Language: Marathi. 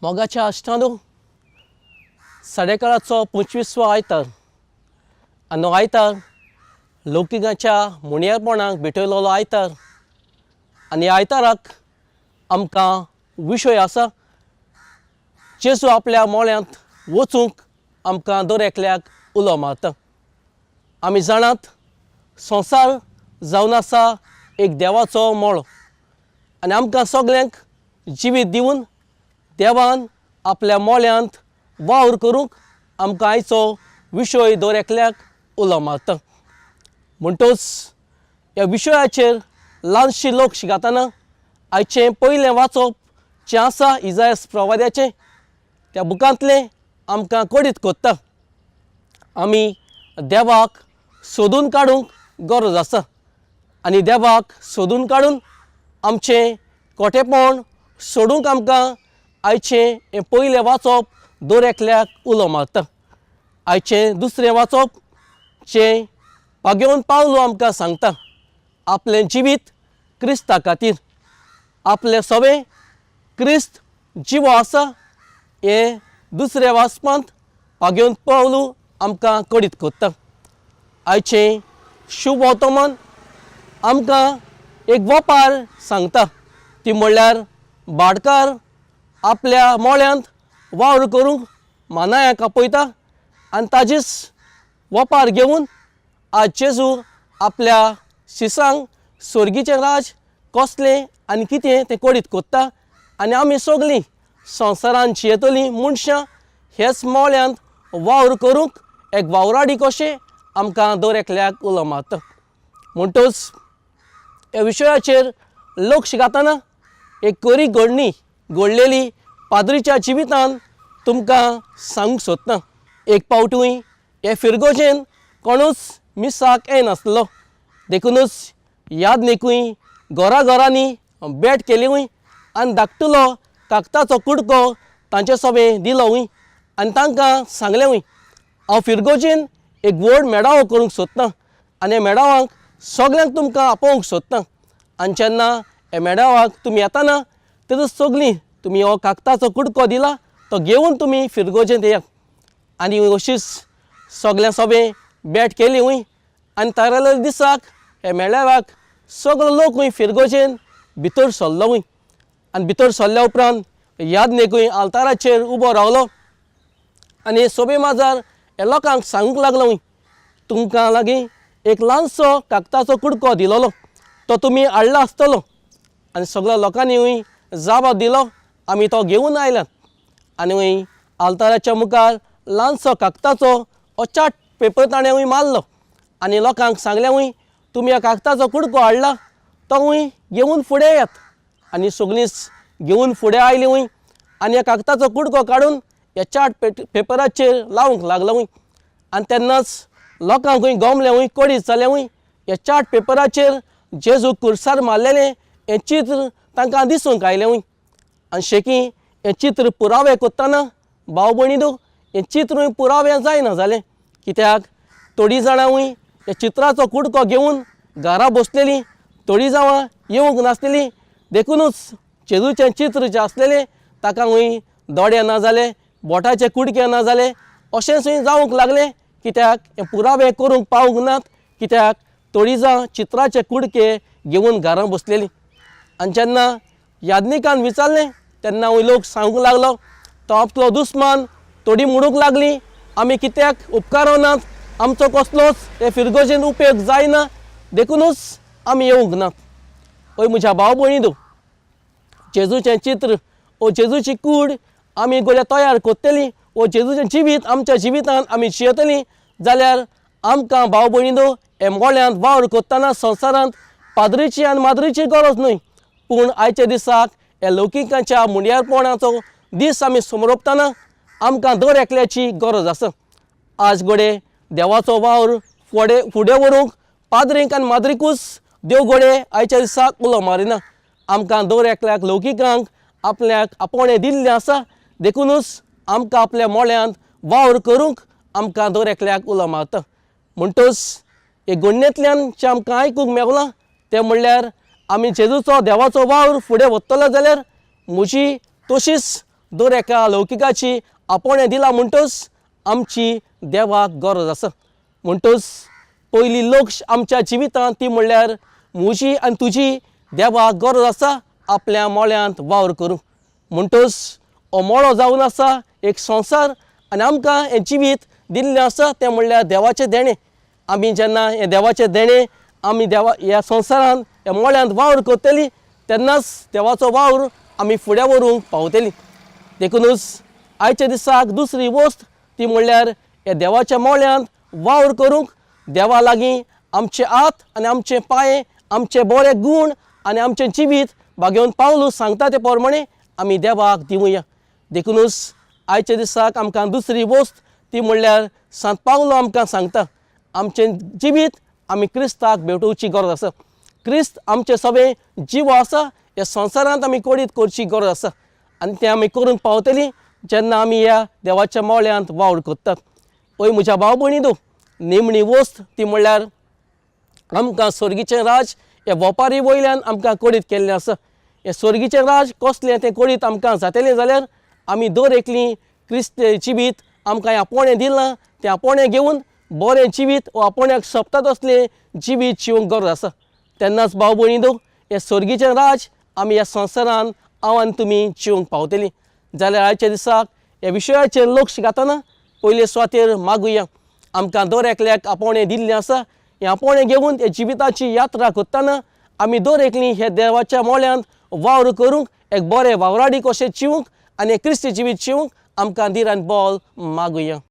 मोगाच्या अष्टांदू साडेकाळाचो 25वो आयतार आनी हो आयतार लौकिकाच्या मुणयारपणाक भेटयलोलो आयतार आनी ह्या आयताराक आमकां विशय आसा जेजू आपल्या मोळ्यांत वचूंक आमकां दर एकल्याक उलो मारता। आमी जाणात संवसार जावन आसा एक देवाचो मोळो आनी आमकां सगल्यांक जिवीत दिवन देवान आपल्या मोळ्यांत वावर करूंक आमकां आयचो विशय दर एकल्याक उलो मारता। म्हणटच ह्या विशयाचेर ल्हानशी लोक घाताना आयचें पयलें वाचप जें आसा इसायास प्रवाद्याचें त्या बुकांतलें आमकां कळीत कोत्ता। आमी देवाक सोदून काडूंक गरज आसा आनी देवाक सोदून काडून आमचें खोटेपण सोडूंक आमकां आयचें हें पयलें वाचप दर एकल्याक उलो मारता। आयचें दुसरें वाचप जें पागेवन पावलो आमकां सांगता आपलें जिवीत क्रिस्ता खातीर आपलें सवें क्रिस्त जिवो आसा हें दुसऱ्या वाचपांत पागेवन पावलो आमकां कळीत कोत्ता। आयचें शुभ वर्तमान आमकां एक वपार सांगता ती म्हणल्यार भाटकार आपल्या मोळ्यांत वावर करूंक मानायाक आपयता आनी ताजीच वपार घेवन आज जेजू आपल्या शिसांक स्वर्गीचें राज कसलें आनी कितें तें कळीत कोत्ता आनी आमी सगलीं संवसारांत जियेतलीं मनशां हेच मोळ्यांत वावर करूंक एक वावराडी कशें आमकां दर एकल्याक उलो मारता। म्हणटच ह्या विशयाचेर लक्ष घाताना एक खरी घडलेली पाद्रीच्या जिवितांत तुमकां सांगूंक सोदता। एक पावटूय हे फिरगोजेन कोणूच मिसाक येनासलो देखूनच यादनीकूय घरांनी भेट केली आनी धाकटुलो कागदाचो कुडको तांचे सोबे दिलो आनी तांकां सांगलें हांव फिरगोजेन एक व्हड मेळावो करूंक सोदतां आनी ह्या मेळाव्याक सगल्यांक तुमकां आपोवंक सोदतां आनी जेन्ना ह्या मेळाव्याक तुमी येताना तेजो सगलीं तुमी हो कागदाचो कुडको दिला तो घेवन तुमी फिरगोजेंत येयात। आनी अशीच सगल्या सोबे भेट केली आनी थारायल्ल्या दिसाक ह्या मेळाव्याक सगलो लोक फिरगोजेन भितर सरलो आनी भितर सरल्या उपरांत यादनीकूय आल्ताराचेर उबो रावलो आनी सोबे माजार ह्या लोकांक सांगूंक लागलो तुमकां लागीं एक ल्हानसो कागदाचो कुडको दिलोलो तो तुमी हाडला आसतलो आनी सगळ्या लोकांनी जाबाब दिलो आमी तो घेवन आयल्यात आनी आल्ताराच्या मुखार ल्हानसो कागदाचो हो चार्ट पेपर ताणें मारलो आनी लोकांक सांगलें तुमी ह्या कागदाचो कुडको हाडला तो घेवन फुडें येयात आनी सगळींच घेवन फुडें आयलीं आनी ह्या कागदाचो कुडको काडून ह्या चार्ट पेपराचेर लावंक लागलो आनी तेन्नाच लोकांक गमलें कळीत जालें ह्या चार्ट पेपराचेर जेजू कुर्सार मारलेलें हें चित्र तांकां दिसूंक आयलें आनी शेकी हें चित्र पुरावे कोत्ताना भाव भयणीनो हें चित्र पुरावें जायना जालें कित्याक थोडीं जाणां हे चित्राचो कुडको घेवन घरा बसलेलीं थोडीं जाणां येवंक नासलेलीं देखूनच जेजूचें चित्र जें आसलेलें ताका दोळे ना जाले बोटाचे कुडके ना जाले अशेंच जावंक लागलें कित्याक हें पुरावे करूंक पावूंक नात कित्याक थोडीं जाण चित्राचे कुडके घेवन घरा बसलेलीं आनी जेन्ना यादनीकान विचारलें तेन्ना लोक सांगूंक लागलो तो आपलो दुस्मान थोडीं म्हणूंक लागलीं आमी कित्याक उपकारो नात आमचो कसलोच हे फिरगोजेन उपेग जायना देखूनच आमी येवंक नात। पळय म्हज्या भाव भयणीनो जेजूचें चित्र वो जेजूची कूड आमी गोड्या तयार कोत्तेलीं वो जेजूचें जिवीत आमच्या जिवितांत आमी जियेतलीं जाल्यार आमकां भाव भयणीनो हे मोळ्यांत वावर कोत्ताना संवसारांत पाद्रीची आनी माद्रीची गरज न्हय पूण आयच्या दिसाक ह्या लौकिकाच्या मुणयारपणाचो दीस आमी सोमरोपतना आमकां दर एकल्याची गरज आसा। आज घोडे देवाचो वावर फुडें व्हरूंक पाद्रींक आनी माद्रीकूच देव घोडे आयच्या दिसाक उलो मारिना आमकां दर एकल्याक लौकिकांक आपल्याक आपोवणें दिल्लें आसा देखूनच आमकां आपल्या मोळ्यांत वावर करूंक आमकां दर एकल्याक उलो मारता। म्हणटच हे घडणेंतल्यान जें आमकां आयकूंक मेवलां तें म्हणल्यार आमी जेजूचो देवाचो वावर फुडें व्हरतलो जाल्यार म्हजी तशीच दर एका लौकिकाची आपोणे दिला म्हणटच आमची देवाक गरज आसा. म्हणटच पयली लोक आमच्या जिवितांत ती म्हणल्यार म्हजी आनी तुजी देवाक गरज आसा आपल्या मोळ्यांत वावर करूंक. म्हणटच हो मोळो जावन आसा एक संवसार आनी आमकां हें जिवीत दिल्लें आसा तें म्हणल्यार देवाचें देणें. आमी जेन्ना हें देवाचें देणें आमी ह्या संवसारांत ह्या मोळ्यांत वावर करतलीं तेन्नाच देवाचो वावर आमी फुडें व्हरूंक पावतलीं. देखूनच आयच्या दिसाक दुसरी वस्त ती म्हणल्यार हे देवाच्या मोळ्यांत वावर करूंक देवा लागीं आमचे हात आनी आमचे पांय आमचे बरे गूण आनी आमचें जिवीत बागेवन पावलूस सांगता ते प्रमाणे आमी देवाक दिवया. देखूनच आयच्या दिसाक आमकां दुसरी वस्त ती म्हणल्यार सांत पावलो आमकां सांगता आमचें जिवीत आमी क्रिस्ताक भेटोवची गरज आसा. क्रिस्त आमचें सगळें जीव आसा ह्या संवसारांत आमी कोडीत करची गरज आसा आनी तें आमी करून पावतलीं जेन्ना आमी ह्या देवाच्या मोळ्यांत वावर करतात. ओय म्हज्या भाव भयणीनो, निमणी वस्त ती म्हणल्यार आमकां स्वर्गीचें राज हे वेपारी वयल्यान आमकां कोडीत केल्लें आसा. हें स्वर्गीचें राज कसलें तें कोडीत आमकां जातलें जाल्यार आमी दर एकलीं क्रिस्त जिवीत आमकां आपोणें दिलां तें आपोणें घेवन बरें जिवीत वा आपोण्याक सोबता तसलें जिवीत जिवंक गरज आसा. तेन्नाच भाव भयणीनो, हें स्वर्गीचें राज आमी ह्या संवसारांत हांव आनी तुमी जिवंक पावतलीं. जाल्यार आयच्या दिसाक ह्या विशयाचेर लक्ष घातना पयले सुवातेर मागुया. आमकां दर एकल्याक आपोणें दिल्लें आसा. हें आपोणें घेवन हे जिविताची यात्रा करतना आमी दर एकलीं हे देवाच्या मोळ्यांत वावर करूंक एक बरें वावराडी कशें जिवंक आनी क्रिस्ती जिवीत जिवंक आमकां धीर आनी बोल मागुया.